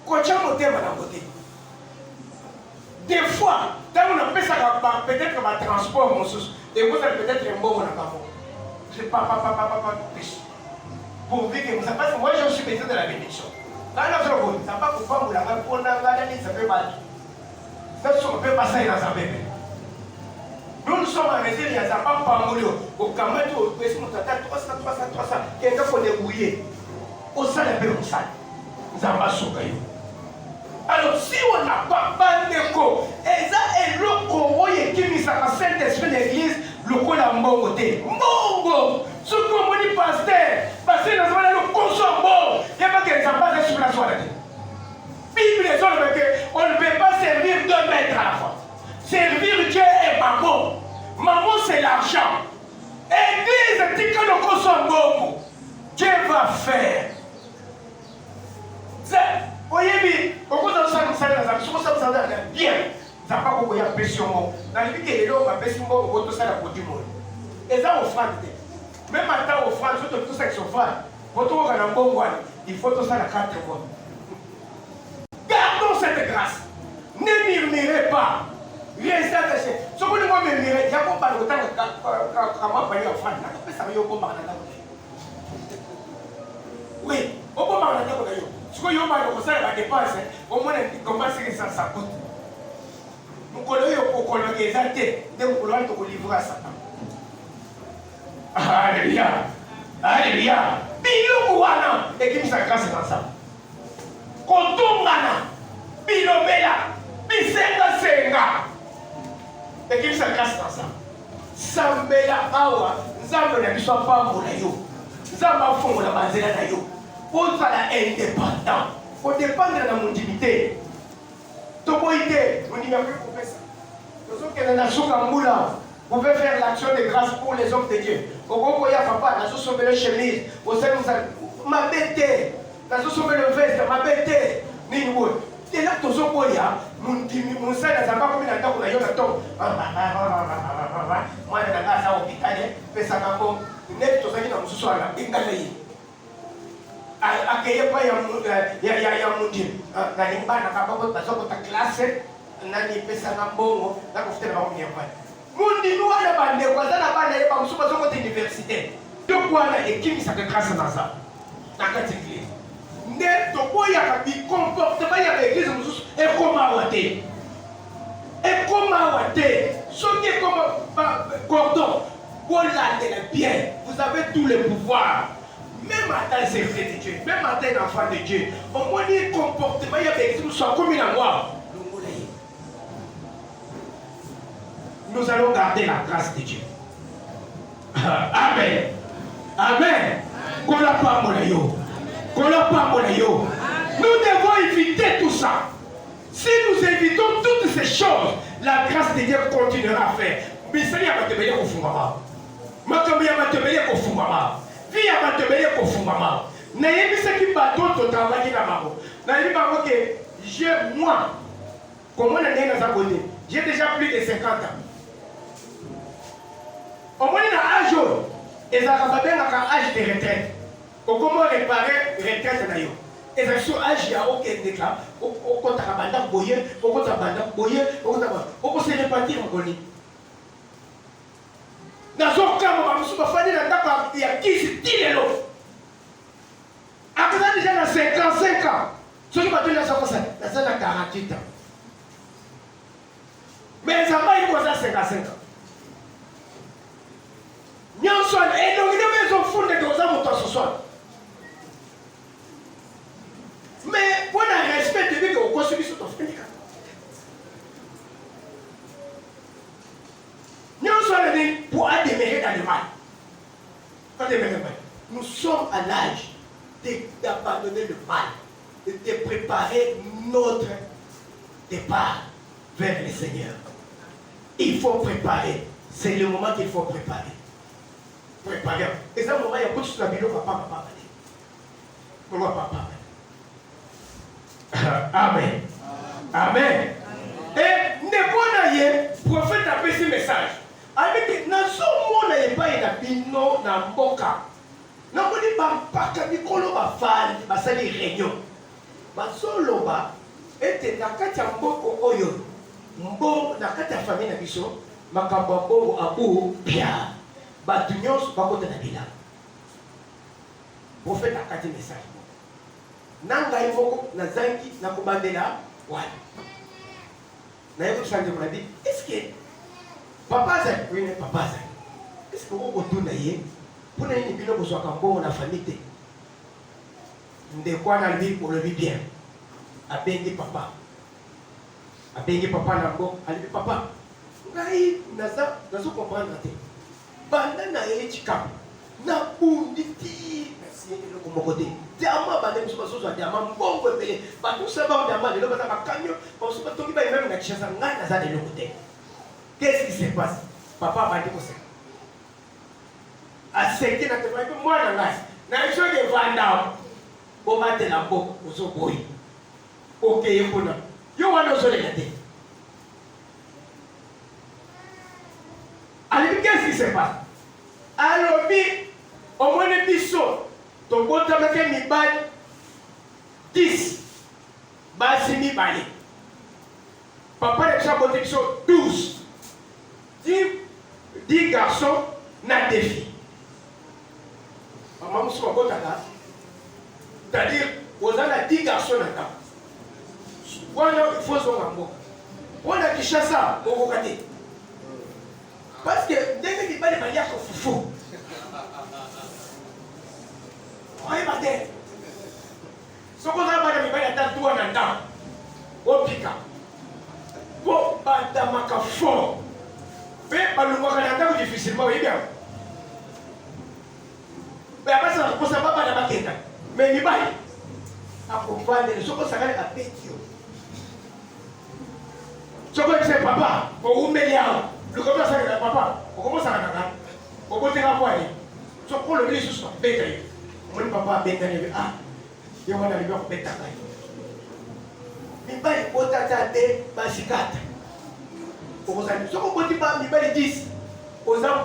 Speaker 1: Quand tu as monté, madame côté. Des fois, quand on a fait ça, peut-être qu'on va transport mon sous. Et vous avez peut-être un bon, on a pas bon. Je ne sais pas, pour dire que vous savez, parce que moi je suis besoin de la bénédiction. Quand on a fait ça, pas pour pas vous la faire pour la ça peut pas. Ça, on peut passer dans sa bébé. Nous sommes en mesure, il y a ça pas par moulio. Au Cameroun, au Brésil, on t'a 300. Quelqu'un faut débrouiller. Au sein de la salle. Nous avons soukayo. Alors, si on n'a pas d'écho, et ça est le convoi qui mise à Saint-Esprit de l'église, le coup là, mon côté. Mongo! Ce qu'on me dit, pasteur, parce que nous avons le consommer bon, il n'y a pas qu'elle ne pas sur la soirée. Bible est on ne peut pas servir 2 maîtres à la fois. Servir Dieu et maman. Maman, c'est l'argent. Église, dit que nous consommons bon. Dieu va faire. Voyez bien, beaucoup de gens qui sont bien. Ça n'a pas beaucoup de pression. Dans les pays qui est là, on va pression, on va tout ça pour du monde. Et ça, on frappe. Même maintenant, on frappe, surtout tout ça qui sont frappes. Quand on va dans le bon, il faut tout ça la 4 fois. Gardons cette grâce. Ne murmurez pas. Restez attachés. Ce que nous voulons murmurer, il y a pas de temps comment parler en France. Ça va y avoir oui, au moment où on a dit ce que vous avez la dépense, au moins comment ça coûte. Nous connaissons les athées, nous connaissons les livrer à Satan. Alléluia. Alléluia. Bilo wana ekimisa grâce dans ça. Kotongana. Bilo bela. Bisenga senga. Ekimisa grâce dans ça. Sambela awa, nzambe na biso pambola yo. Nzambe fongola banzela na yo. Ozala indépendant. Faut dépendre de mon dignité. Toboïté, on n'y a plus pour ça. Vous pouvez faire l'action de grâce pour les hommes de Dieu. Au gros, il y a papa, la sauce le chemise, au sein de ma bête, la sauce le veste, ma bête, ni nous. Et là, tout ce qu'on y a, mon sein n'a pas comme un temps, on a eu un temps. Moi, je n'ai pas ça au hôpital, mais ça m'a bon. Net, tout ça qui est dans ce soir là, il accueillir pas ya mundi na limba na kabako bazoko ta classe na ni pesa na mbongo na kufutela ba mwenye kwa mundi no ala bande kwa zana bande ba musuba zoko te université to kwa na ekimisa ka grâce na ça na kati église nde to boya ka bi comportement ya église mususu e koma wate soki comme cordon voilà de bien vous avez tous les pouvoirs. Même à tel serviteur de Dieu, même à tel enfant de Dieu, au moins les comportements, il y a des choses qui sont communs à moi. Nous allons garder la grâce de Dieu. Amen. Amen. Qu'on n'a pas mon aïe. Qu'on n'a pas mon aïe. Nous devons éviter tout ça. Si nous évitons toutes ces choses, la grâce de Dieu continuera à faire. Mais ça y a pas de meilleur au fond. Vie à matébélé pour Fumama. N'ayez pas ce qui va d'autres travailler dans ma roue. N'ayez pas que j'ai, moi, comme on est dans sa côté, j'ai déjà plus de 50 ans. Au moins, il y a un jour, et ça va bien un âge de retraite. Comment réparer retraite d'ailleurs. Et ça sur âge, il n'y a aucun déclin. Au compte à Banda Boyer, au compte à Banda Boyer, au compte à se répartir en Goni. Dans un cas, il y a qui se tire l'eau. Après ça, déjà dans 55 ans, ceux qui m'appellent dans 48 ans. Mais ça va, il faut ça 55 ans. Nous sommes, et donc, ils ont fondé dans un moteur ce soir. Mais pour le respect de vie, on construit sur ton frère. Nous sommes pour adhérer dans le mal. Nous sommes à l'âge d'abandonner le mal, de préparer notre départ vers le Seigneur. Il faut préparer. C'est le moment qu'il faut préparer. Préparer. Et c'est un moment, il y a beaucoup de choses à dire. Papa. Amen. Amen. Et ne pas prophète a fait ce message. Avec na so mona ye ba ina bino na mboka na moni ba paka mikolo ba fali ba sali réunion ba solo ba ete na kati ya mboko oyo mbo na kati ya famille na biso makambo bongo abu pia ba nyonso ba kota na bila prophète a kati message nanga ifoko na zangi na kubandela wali na yebo sanje mona bi est-ce que papa zai, oui, papa zai. Est-ce que vous avez pour les gens qui sont en la famille? De quoi dans le vie pour le vivre bien? A bengi papa. A bengi papa n'a pas. A bengi papa. Ngai, naza comprendre. Banda na echika. Na bunditi. Merci le komokote. Diama banda musuba sozo diama mbongo ebele. Ba tout ça ba diama de lo bata ba kanyo. Ba musuba tongi ba même na kishasa ngai naza de l'autre côté. Qu'est-ce qui se passe? Papa m'a dit que c'est. A secté dans le monde, moi, dans l'âge. Dans les choses de Vandam, on va te la boue, on se bouille. Ok, il faut non. You want to say that? Alors, qu'est-ce qui se passe? Alors, au moins, les bisous, ton compte avec un mibal 10, basi mibali. papa na biso bote biso 12 10 garçons na 2 filles. Maman mosusu bakotaka, c'est-à-dire oza na 10 garçons na ta wana il faut zonga mboka wana Kinshasa okoka te parce que ndenge mibali baliaka fufu oyeba te soki oza bana mibali ata 3 na ndako opika po bandamaka fort mpe balongwaka na ndako difficilement oyebi yango mpe apasaka kosa babana bakenda me mibali akovandele soki osangani abeti yo soki oyebisa papa oumeli awa likomi asangela papa okomosaka kaka okotenga kwani soki olobi lisusu abeta yo omoni papa abetani yobe yo wana libi akobetaka yo mibali otata te basikata okozali soki okoti mibali 10 oza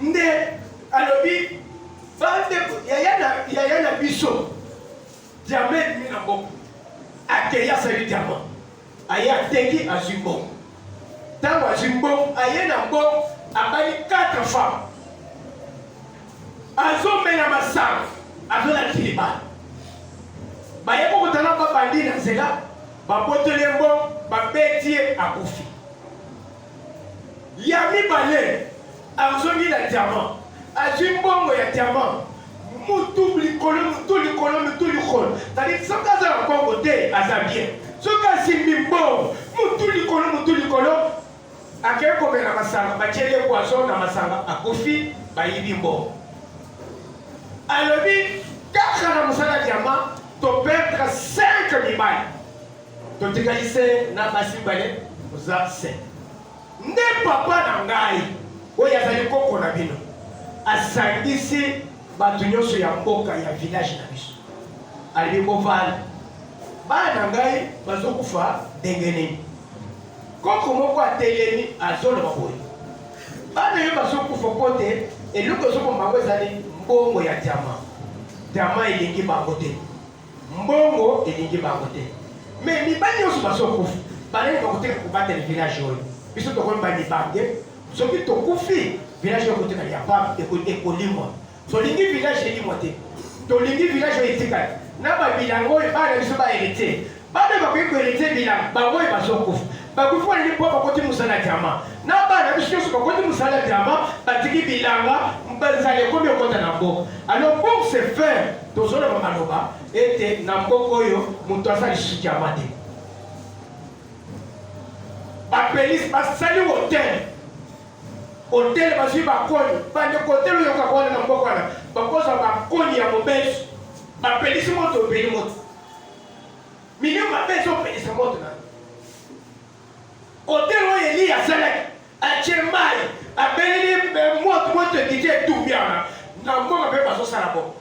Speaker 1: nde alobi yaya na biso diamant edimi na mboko akeyi asali diamant aye ateki azwi mbongo ntango azwi mbongo aye na mbongo abali 4 femmes azomela masanga azolakisa libala baye kokutana babandi na nzela babotoli ye mbongo babeti ye akufi ya mibale azongi na diamant azwi mbongo ya diamant mutu likolo c'est-à-dire soki aza na mbongo te aza bien soki asimbi mbongo mutu likolo akei komela masanga batieli ye poison na masanga akufi bayibi mbongo alobi kaka na mosala diamant toperdre 5 mibali totikali se na basi mibale oza 5 nde papa na ngai oyo azali koko na bino asangisi bato nyonso ya mboka ya village na biso alibi kovanda bana na ngai bazokufa ndenge nini koko moko atelemi azoloba boye bana yo bazokufa po te eloko ezokoma bango ezali mbongo ya diamant elingi bango te mbongo elingi bango te me mibali nyonso bazokufa baleli bakoteka kobatela village oyo biso tokomi bamibange soki tokufi village oyo kotekala ya pamba ekolimwa tolingi village elimwa te tolingi village oyo etikala na babilanga oyo bana biso baherite bana bakoki koherite bilanga bango oyo bazokufa bakufi waleli mpo bakoti mosala ya diamant na bana biso nyonso bakoti mosala ya diamant batiki bilanga nzala ekomi okota na mboka alors pour ce faire tozoloba maloba ete na mboka oyo moto aza lisusu diamant te bapelisi basali hotel bazwi bakoni bandeko hotel oyo yoka kwana na mboka wana bakozwa bakoni ya mobeso bapelisi moto opeli moto milio mabeso opelisa moto na hotel oyo eli asalaki atie mai abeleli moto ekiti etumbiana na mboka mpe bazosala bongo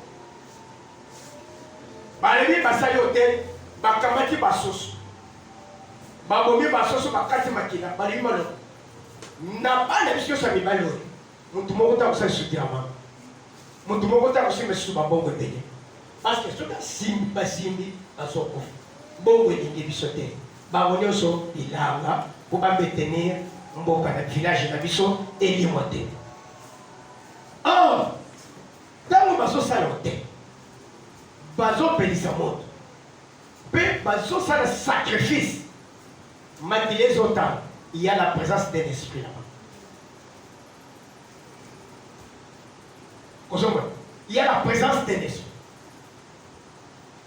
Speaker 1: balebi basali hotel bakamati basoso babomi basoso bakati makila balebi maloba na bana biso nyonso ya mibali oyo motu moko ta kosala lisusu diamant motu moko ta kosimba lisusu bambongo ebele parce que soki basimbi bazokufa mbongo elingi biso te bango nyonso bilanga mpo babetenir mboka na village na biso elimwa te or ntango bazosala hotel bazopelisa moto mpe bazosala sacrifice makili ezotanga il y a la présence d'un esprit là-bas. Il y a la présence d'un esprit.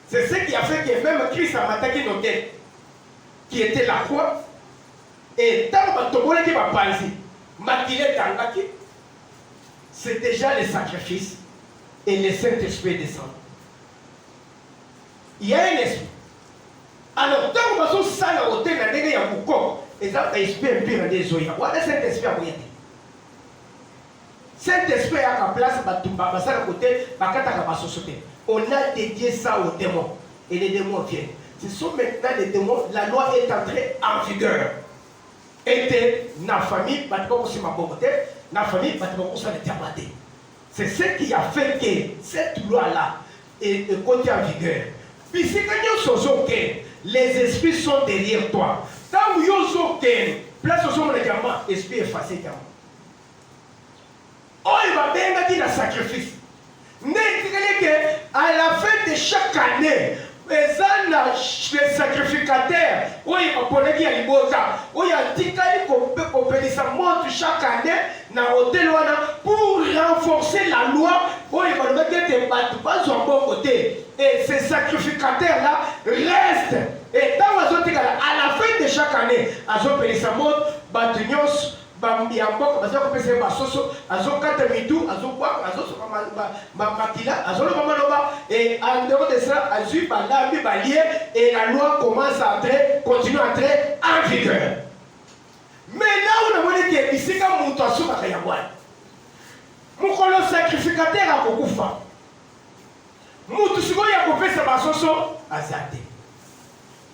Speaker 1: C'est ce qui a fait que même Christ a attaqué nos têtes, qui était la croix, et tant que va passer, c'est déjà le sacrifice et le Saint-Esprit descend. Il y a un esprit. Alors, tant que vous avez un hôtel, il y a un esprit impur des oya. Voilà Saint-Esprit à moyen. Saint-Esprit à la place, on a dédié ça aux démons. Et les démons viennent. Ce sont maintenant les démons. La loi est entrée en vigueur. Et la famille, la famille, c'est ce qui a fait que cette loi-là est côté en vigueur. Puis c'est que nous sommes les esprits sont derrière toi. Tant que yozo ken, place au sommet de diamant, esprit effacé diamant. Oh, il va bien dire le sacrifice. N'est-ce que à la fin de chaque année, les sacrificateurs, oui, on peut dire les beaux gens, oui, on peut dire ça monte chaque année dans l'hôtel pour renforcer la loi. Oui, on va dire des bateaux, pas sur un bon côté. Et ces sacrificateurs-là restent. Et dans à la fin de chaque année, à ce pays, ça monte, Batunios. Bambiambo, bazo kopesa basoso, azo kata mitu, azo kwa, azo soka makila, azo le maman loba, et en dehors de ça, azu balambi balié, et la loi commence à entrer, continue à entrer en vigueur. Mais là où on a monné que ici quand mon toit souba kayabouane, mon colo sacrificateur a beaucoup fa, mon tout ce qu'on y a kopesa basoso, azate.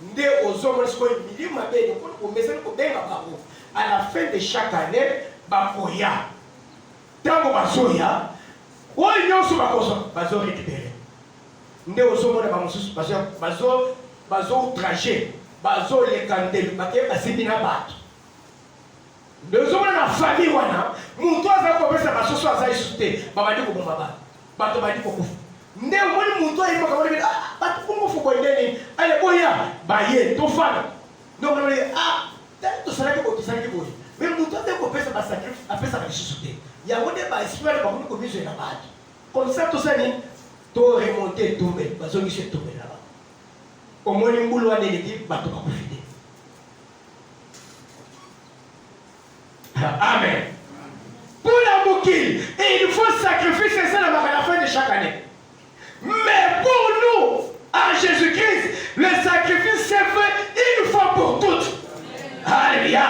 Speaker 1: Nde ozo mon siko mili mabe, on met ça pour benga babo. À la fin de chaque année, bakoya. Tango basoya, ou nyonso bakoso, bazo récupérer. Nde ozo mona bamususu bazo outrager, bazo le kandel, baké basibina bato. Nde ozo mona na famille wana, muto aza kopesa basoso aza isute, babadi ko bomba bato badi ko kufu. Nde omoni muto ayimo kamoni bato kongo fuko ndeni, ale boya, baye tofana. Donc on dit tant ça que vous savez que vous mais nous devons faire ça sacrifice après ça va chuter il y a des pas espérer pas comme mise la base comme ça tout ça ni to remonter tomber parce que c'est tomber là-bas au moins le boulot à l'équipe va tout profiter. Amen. Pour la bouquille et il faut sacrifier ça à la fin de chaque année. Mais pour nous à Jésus-Christ le sacrifice s'est fait une fois pour toutes. Alléluia.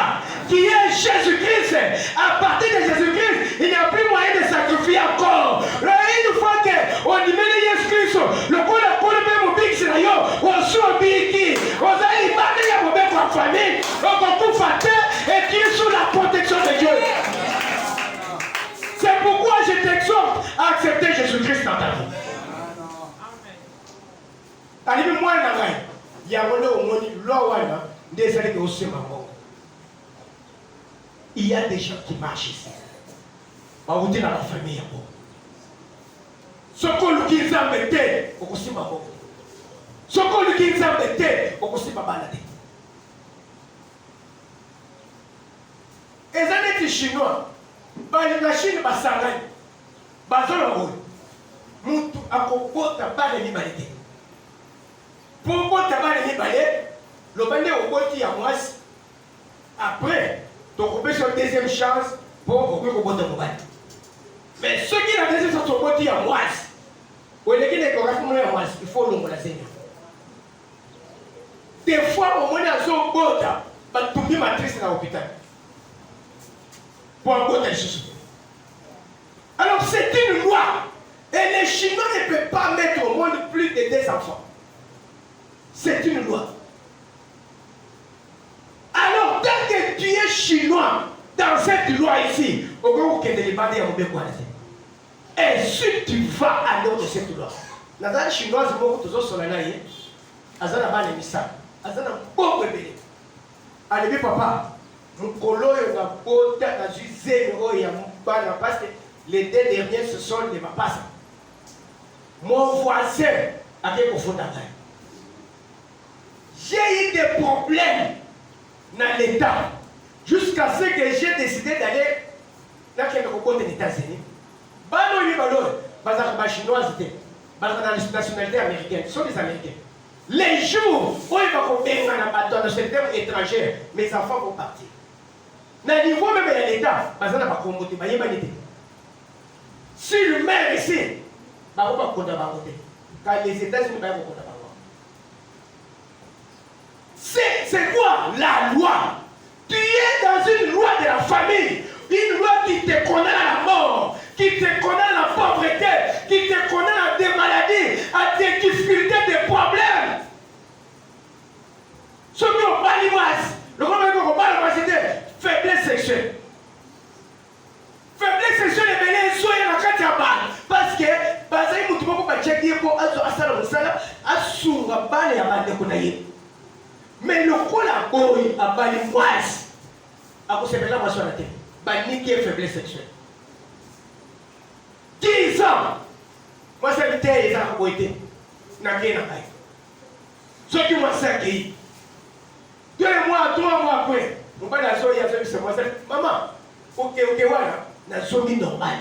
Speaker 1: Qui est Jésus-Christ. À partir de Jésus-Christ, il n'y a plus moyen de sacrifier encore. Là, une fois qu'on dit Jésus-Christ, le coup de pour le même big c'est là, on soit biki, on a une bataille à votre famille, on peut faire et qui est sous la protection de Dieu. C'est pourquoi je t'exhorte à accepter Jésus-Christ dans ta vie. Allez, moi, il y a un moment des années que vous savez. Il y a des gens qui marchent ici. Vous êtes dans la famille. Ce qu'on qui nous a mis, on aussi ma bonne. Ce qu'on qui nous a mis, on aussi ma balade. Les années chinois, la Chine va s'arrêter. Bazolo, Moutou a compté pas de l'humanité. Pour compter pas de l'humanité, le bandé au côté à moi. Après, donc on peut sur une deuxième chance pour vous compter au bandé. Mais ceux qui ont la deuxième chance au côté à moi, il faut l'ombre la Seigneur. Des fois, au moins, dans son côté, tout le monde matrice dans l'hôpital. Pour un côté de Jésus. Alors, c'est une loi. Et les Chinois ne peuvent pas mettre au monde plus de 2 enfants. C'est une loi. Alors, tant que tu es chinois dans cette loi ici, et si tu vas à l'heure de cette loi, la dame chinoise, papa, parce que les 2 derniers ce sont des papas. Mon voisin a quelque chose d'argent. J'ai eu des problèmes dans l'État jusqu'à ce que j'ai décidé d'aller dans les États-Unis. Les Chinois, la nationalité américaine, ce sont des Américains. Les jours où ils vont dans la nationalité étrangère, mes enfants vont partir. Dans le niveau même de l'État, si le maire ici, quand les États-Unis vont voter. C'est quoi la loi? Tu es dans une loi de la famille, une loi qui te condamne à la mort, qui te condamne à la pauvreté, qui te condamne à des maladies, à des difficultés, des problèmes. Ce qui ont pas l'image, le problème qu'on parle de faiblesse sexuelle. Faiblesse sexuelle est mêlée soyez la carte à balle. Parce que, parce que nous ne pouvons pas checker pour assurer balle et balle de konaye. Mais le coup la boy a bali moise. A vous savez là moi sur la tête. Bani qui est faiblesse sexuelle. 10 ans. Moi c'est le thé ça a été. Na bien na kai. Ce qui moi ça qui 2 mois, 3 mois après, mon père a sorti, il a fait ce mois. Maman, ok, voilà, na somi normal.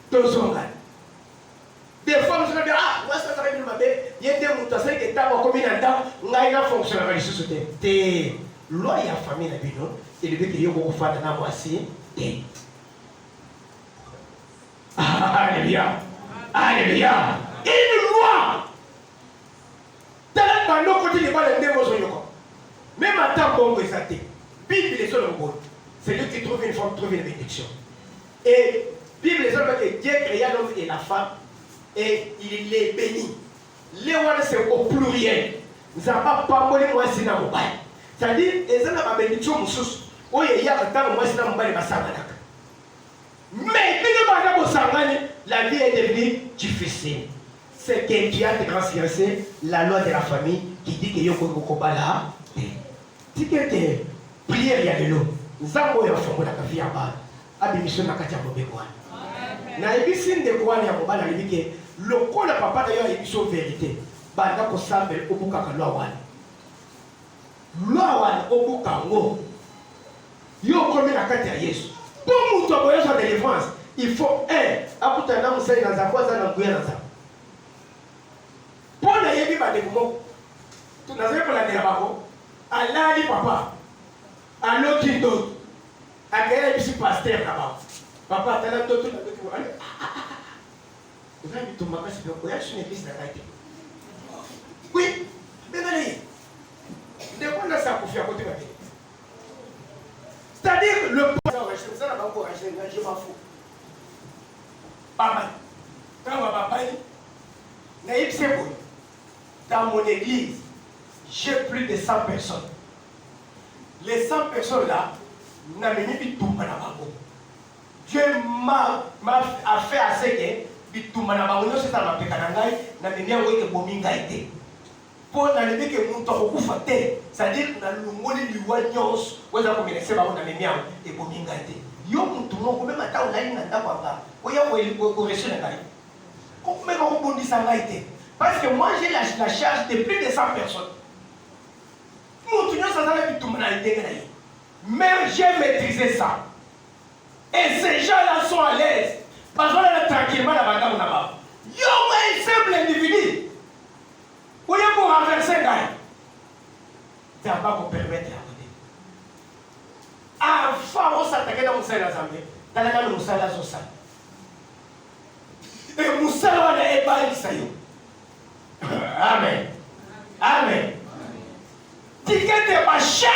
Speaker 1: Tout son gars. Des fois, je me dis, ah, moi ça travaille ma bête, il y a des moutons qui étaient comme une entente, on a une fonction à la société. T'es loi et la famille la bino, et le bec il y a beaucoup de femmes dans la voici. Alléluia. Alléluia. Une loi. T'as le côté de balles de dévotion. Même en temps bon présenté, Bible est seul au monde. C'est lui qui trouve une femme, trouve une bénédiction. Et Bible est seul que Dieu créa l'homme et la femme et il les bénit. Les ones c'est au pluriel. Nous n'avons pas molé moi c'est dans mon bail. C'est-à-dire, ils ont ma bénédiction moussous. Oui, il y a un temps moi c'est dans mon bail ma sanganak. Mais quand nous avons la vie est devenue difficile. C'est que Dieu a transgressé la loi de la famille qui dit que Yoko Kobala. Si tu es prière, il y a de l'eau. Nous avons un fonds de la vie à bas. Abimission na katia bobekwa. Na ebisin de quoi ya mobala libike. Le quoi le papa d'ailleurs émission vérité. Banda ko sambe obuka ka loi wan. Loi wan obuka ngo. Yo comme na katia Yesu. Pour muto boyo sa délivrance, il faut akuta na musai na zakwa za na kuya na za. Pour na yebi ba de mo. Tu na zepo la de bako. Alali papa, allo qui d'autre, à quel est pasteur là-bas. Papa, t'as la d'autre, vous avez tout ma casse, vous avez une église là-bas. Oui, mais allez, de quoi on a ça pour faire côté ma vie? C'est-à-dire, le pasteur, ça n'a pas encore acheté, je m'en fous. Pas mal. Quand on va parler, naïf c'est bon. Dans mon église, j'ai plus de 100 personnes. Les 100 personnes là, Dieu m'a fait assez que c'est ça ma pécanangai, n'a mis un wake bominga été. Pour n'aller que mon temps au c'est-à-dire que nous moulins du wagnos, où est-ce qu'on met ça, on a mis un bominga été. Yo, mon tournant, comme maintenant, on a une andaba, où il y a un correction de gaï. Comment on bondit ça été? Parce que moi j'ai la charge de plus de 100 personnes. Mais j'ai maîtrisé ça. Et ces gens-là sont à l'aise. Parce qu'on est tranquillement là-bas. Yo, un simple individu. Vous voyez pour renverser un gars. Ça ne va pas vous permettre à côté. Avant, on s'attaquait dans Moussa l'Assemblée. Dans la Moussa l'Assosa. Et Moussa l'Assemblée est pas Isaïe. Amen. Amen. Ticket de ma chère.